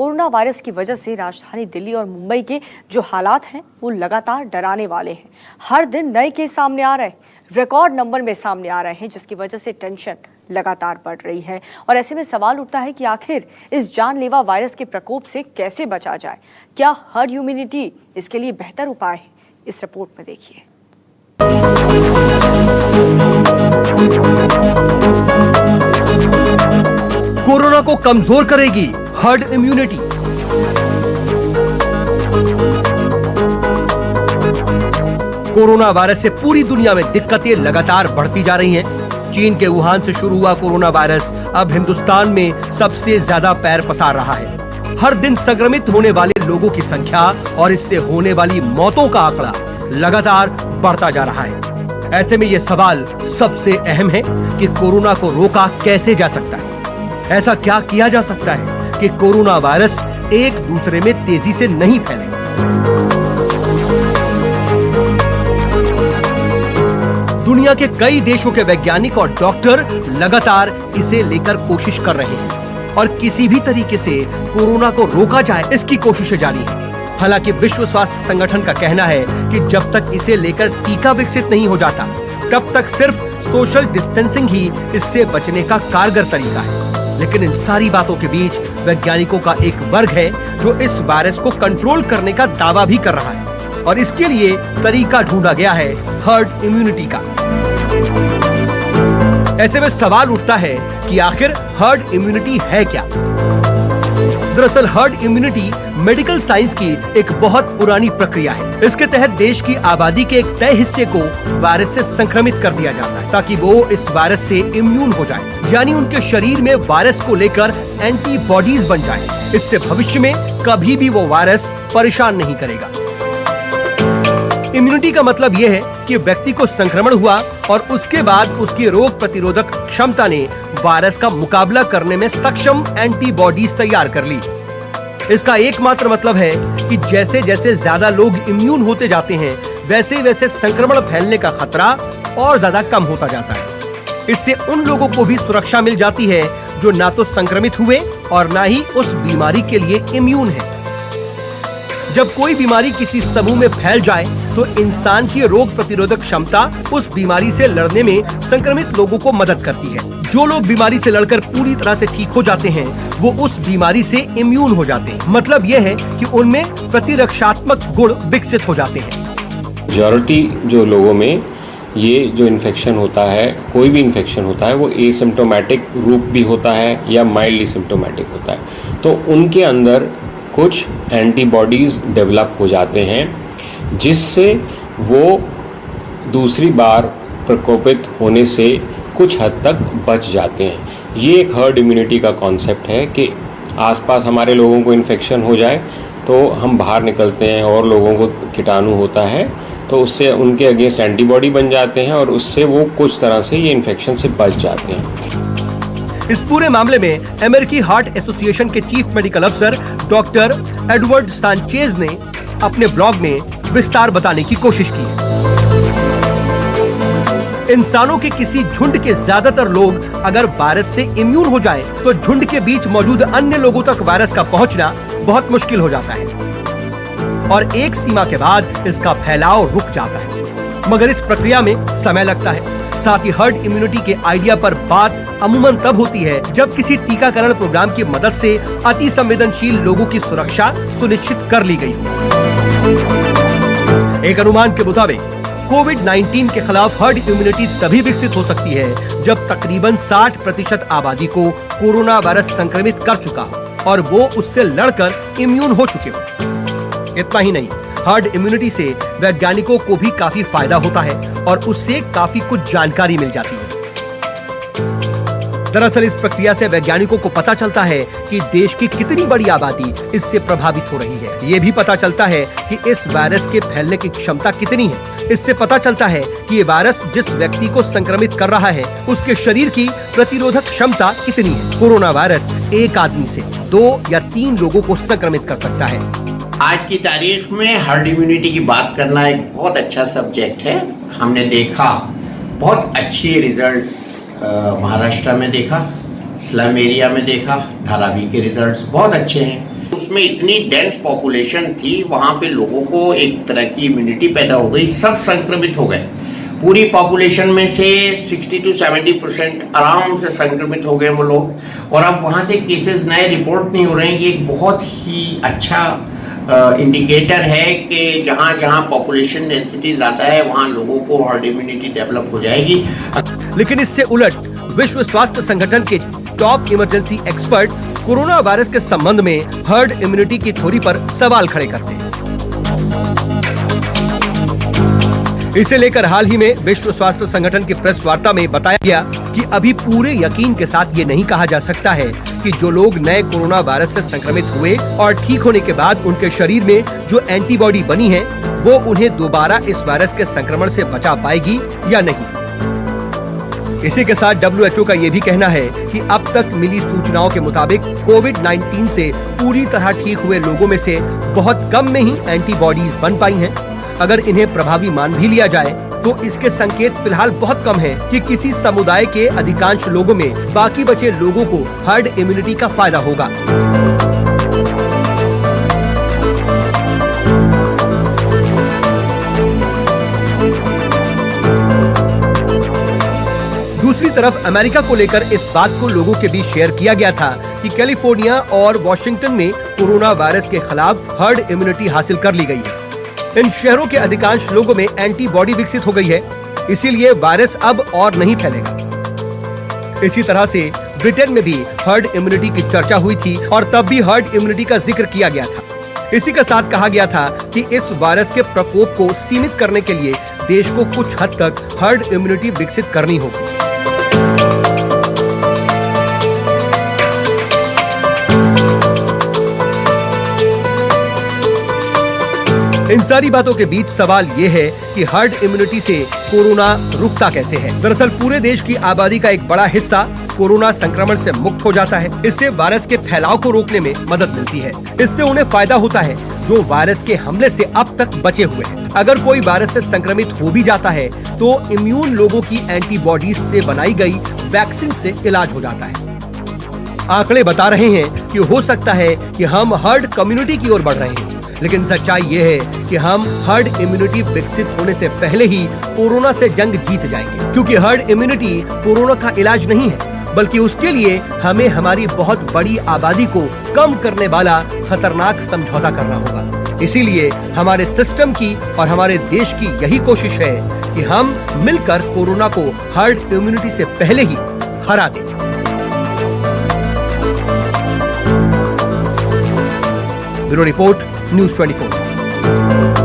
Corona virus की वजह से राजधानी दिल्ली और मुंबई के जो हालात हैं वो लगातार डराने वाले हैं। हर दिन नए केस सामने आ रहे हैं, रिकॉर्ड नंबर में सामने आ रहे हैं, जिसकी वजह से टेंशन लगातार बढ़ रही है। और ऐसे में सवाल उठता है कि आखिर इस जानलेवा वायरस के प्रकोप से कैसे बचा जाए। क्या हर्ड इम्यूनिटी इसके लिए बेहतर उपाय है? इस रिपोर्ट में देखिए। कोरोना को कमजोर करेगी हर्ड इम्यूनिटी। कोरोना वायरस से पूरी दुनिया में दिक्कतें लगातार बढ़ती जा रही हैं। चीन के वुहान से शुरू हुआ कोरोना वायरस अब हिंदुस्तान में सबसे ज्यादा पैर पसार रहा है। हर दिन संक्रमित होने वाले लोगों की संख्या और इससे होने वाली मौतों का आंकड़ा लगातार बढ़ता जा रहा है। ऐसे में यह सवाल सबसे अहम है कि कोरोना को रोका कैसे जा सकता है। ऐसा क्या किया जा सकता है कि कोरोना वायरस एक दूसरे में तेजी से नहीं फैले। दुनिया के कई देशों के वैज्ञानिक और डॉक्टर लगातार इसे लेकर कोशिश कर रहे हैं और किसी भी तरीके से कोरोना को रोका जाए इसकी कोशिशें जारी है। हालांकि विश्व स्वास्थ्य संगठन का कहना है कि जब तक इसे लेकर टीका विकसित नहीं हो जाता तब तक सिर्फ सोशल डिस्टेंसिंग ही इससे बचने का कारगर तरीका है। लेकिन इन सारी बातों के बीच वैज्ञानिकों का एक वर्ग है जो इस वायरस को कंट्रोल करने का दावा भी कर रहा है और इसके लिए तरीका ढूंढा गया है हर्ड इम्यूनिटी का। ऐसे में सवाल उठता है कि आखिर हर्ड इम्यूनिटी है क्या? दरअसल हर्ड इम्यूनिटी मेडिकल साइंस की एक बहुत पुरानी प्रक्रिया है। इसके तहत देश की आबादी के एक तय हिस्से को वायरस से संक्रमित कर दिया जाता है ताकि वो इस वायरस से इम्यून हो जाए, यानी उनके शरीर में वायरस को लेकर एंटीबॉडीज बन जाए। इससे भविष्य में कभी भी वो वायरस परेशान नहीं करेगा। इम्यूनिटी का मतलब यह है कि व्यक्ति को संक्रमण हुआ और उसके बाद उसकी रोग प्रतिरोधक क्षमता ने वायरस का मुकाबला करने में सक्षम एंटीबॉडीज तैयार कर ली। इसका एकमात्र मतलब है कि जैसे जैसे ज्यादा लोग इम्यून होते जाते हैं वैसे वैसे संक्रमण फैलने का खतरा और ज्यादा कम होता जाता है। इससे उन लोगों को भी सुरक्षा मिल जाती है जो ना तो संक्रमित हुए और ना ही उस बीमारी के लिए इम्यून है। जब कोई बीमारी किसी समूह में फैल जाए तो इंसान की रोग प्रतिरोधक क्षमता उस बीमारी से लड़ने में संक्रमित लोगों को मदद करती है। जो लोग बीमारी से लड़कर पूरी तरह से ठीक हो जाते हैं वो उस बीमारी से इम्यून हो जाते हैं। मतलब यह है कि उनमें प्रतिरक्षात्मक गुण विकसित हो जाते हैं। मेजॉरिटी जो लोगों में ये जो इन्फेक्शन होता है, कोई भी इन्फेक्शन होता है, वो एसिम्प्टोमेटिक रूप भी होता है या माइल्डली सिम्प्टोमेटिक होता है। तो उनके अंदर कुछ एंटीबॉडीज़ डेवलप हो जाते हैं जिससे वो दूसरी बार प्रकोपित होने से कुछ हद तक बच जाते हैं। ये एक हर्ड इम्यूनिटी का कॉन्सेप्ट है कि आसपास हमारे लोगों को इन्फेक्शन हो जाए तो हम बाहर निकलते हैं और लोगों को कीटाणु होता है तो उससे उनके अगेंस्ट एंटीबॉडी बन जाते हैं और उससे वो कुछ तरह से ये इन्फेक्शन से बच जाते हैं। इस पूरे मामले में अमेरिकी हार्ट एसोसिएशन के चीफ मेडिकल अफसर डॉक्टर एडवर्ड सांचेज ने अपने ब्लॉग में विस्तार बताने की कोशिश की है। इंसानों के किसी झुंड के ज्यादातर लोग अगर वायरस से इम्यून हो जाएं, तो झुंड के बीच मौजूद अन्य लोगों तक वायरस का पहुंचना बहुत मुश्किल हो जाता है और एक सीमा के बाद इसका फैलाव रुक जाता है। मगर इस प्रक्रिया में समय लगता है। साथ ही हर्ड इम्यूनिटी के आइडिया पर बात अमूमन तब होती है जब किसी टीकाकरण प्रोग्राम की मदद से अति संवेदनशील लोगों की सुरक्षा सुनिश्चित कर ली गई। एक अनुमान के मुताबिक कोविड-19 के खिलाफ हर्ड इम्यूनिटी तभी विकसित हो सकती है जब तकरीबन 60% आबादी को कोरोना वायरस संक्रमित कर चुका हो और वो उससे लड़कर इम्यून हो चुके हो। इतना ही नहीं, हर्ड इम्यूनिटी से वैज्ञानिकों को भी काफी फायदा होता है और उससे काफी कुछ जानकारी मिल जाती है। दरअसल इस प्रक्रिया से वैज्ञानिकों को पता चलता है कि देश की कितनी बड़ी आबादी इससे प्रभावित हो रही है। ये भी पता चलता है कि इस वायरस के फैलने की क्षमता कितनी है। इससे पता चलता है कि ये वायरस जिस व्यक्ति को संक्रमित कर रहा है उसके शरीर की प्रतिरोधक क्षमता कितनी है। कोरोना वायरस एक आदमी से 2 या 3 लोगों को संक्रमित कर सकता है। आज की तारीख में हर्ड इम्यूनिटी की बात करना एक बहुत अच्छा सब्जेक्ट है। हमने देखा बहुत अच्छे रिजल्ट्स महाराष्ट्र में देखा, स्लम एरिया में देखा, धारावी के रिजल्ट्स बहुत अच्छे हैं। उसमें इतनी डेंस पॉपुलेशन थी, वहाँ पे लोगों को एक तरह की इम्यूनिटी पैदा हो गई, सब संक्रमित हो गए। पूरी पॉपुलेशन में से 60 to 70% आराम से संक्रमित हो गए वो लोग, और अब वहाँ से केसेस नए रिपोर्ट नहीं हो रहे हैं। ये एक बहुत ही अच्छा इंडिकेटर है कि जहाँ जहाँ पॉपुलेशन डेंसिटी ज़्यादा है वहाँ लोगों को हर्ड इम्यूनिटी डेवलप हो जाएगी। लेकिन इससे उलट विश्व स्वास्थ्य संगठन के top emergency expert corona virus के संबंध में हर्ड इम्यूनिटी की थ्योरी पर सवाल खड़े करते हैं। इसे लेकर हाल ही में विश्व स्वास्थ्य संगठन की प्रेस वार्ता में बताया गया कि अभी पूरे यकीन के साथ ये नहीं कहा जा सकता है कि जो लोग नए कोरोना वायरस से संक्रमित हुए और ठीक होने के बाद उनके शरीर में जो एंटीबॉडी बनी है वो उन्हें दोबारा इस वायरस के संक्रमण से बचा पाएगी या नहीं। इसी के साथ WHO का ये भी कहना है कि अब तक मिली सूचनाओं के मुताबिक कोविड-19 से पूरी तरह ठीक हुए लोगों में से बहुत कम में ही एंटीबॉडीज बन पाई हैं। अगर इन्हें प्रभावी मान भी लिया जाए तो इसके संकेत फिलहाल बहुत कम हैं कि किसी समुदाय के अधिकांश लोगों में बाकी बचे लोगों को हर्ड इम्यूनिटी का फायदा होगा। दूसरी तरफ अमेरिका को लेकर इस बात को लोगों के बीच शेयर किया गया था कि कैलिफोर्निया और वॉशिंगटन में कोरोना वायरस के खिलाफ हर्ड इम्यूनिटी हासिल कर ली गई है। इन शहरों के अधिकांश लोगों में एंटीबॉडी विकसित हो गई है, इसीलिए वायरस अब और नहीं फैलेगा। इसी तरह से ब्रिटेन में भी हर्ड इम्यूनिटी की चर्चा हुई थी और तब भी हर्ड इम्यूनिटी का जिक्र किया गया था। इसी के साथ कहा गया था कि इस वायरस के प्रकोप को सीमित करने के लिए देश को कुछ हद तक हर्ड इम्यूनिटी विकसित करनी होगी। इन सारी बातों के बीच सवाल ये है कि हर्ड इम्यूनिटी से कोरोना रुकता कैसे है। दरअसल पूरे देश की आबादी का एक बड़ा हिस्सा कोरोना संक्रमण से मुक्त हो जाता है। इससे वायरस के फैलाव को रोकने में मदद मिलती है। इससे उन्हें फायदा होता है जो वायरस के हमले से अब तक बचे हुए हैं। अगर कोई वायरस से संक्रमित हो भी जाता है तो इम्यून लोगों की एंटीबॉडीज से बनाई गई वैक्सीन से इलाज हो जाता है। आंकड़े बता रहे हैं कि हो सकता है कि हम हर्ड कम्युनिटी की ओर बढ़ रहे हैं, लेकिन सच्चाई ये है कि हम हर्ड इम्यूनिटी विकसित होने से पहले ही कोरोना से जंग जीत जाएंगे, क्योंकि हर्ड इम्यूनिटी कोरोना का इलाज नहीं है, बल्कि उसके लिए हमें हमारी बहुत बड़ी आबादी को कम करने वाला खतरनाक समझौता करना होगा। इसीलिए हमारे सिस्टम की और हमारे देश की यही कोशिश है कि हम मिलकर कोरोना को हर्ड इम्यूनिटी से पहले ही हरा दें। Bureau report, news 24।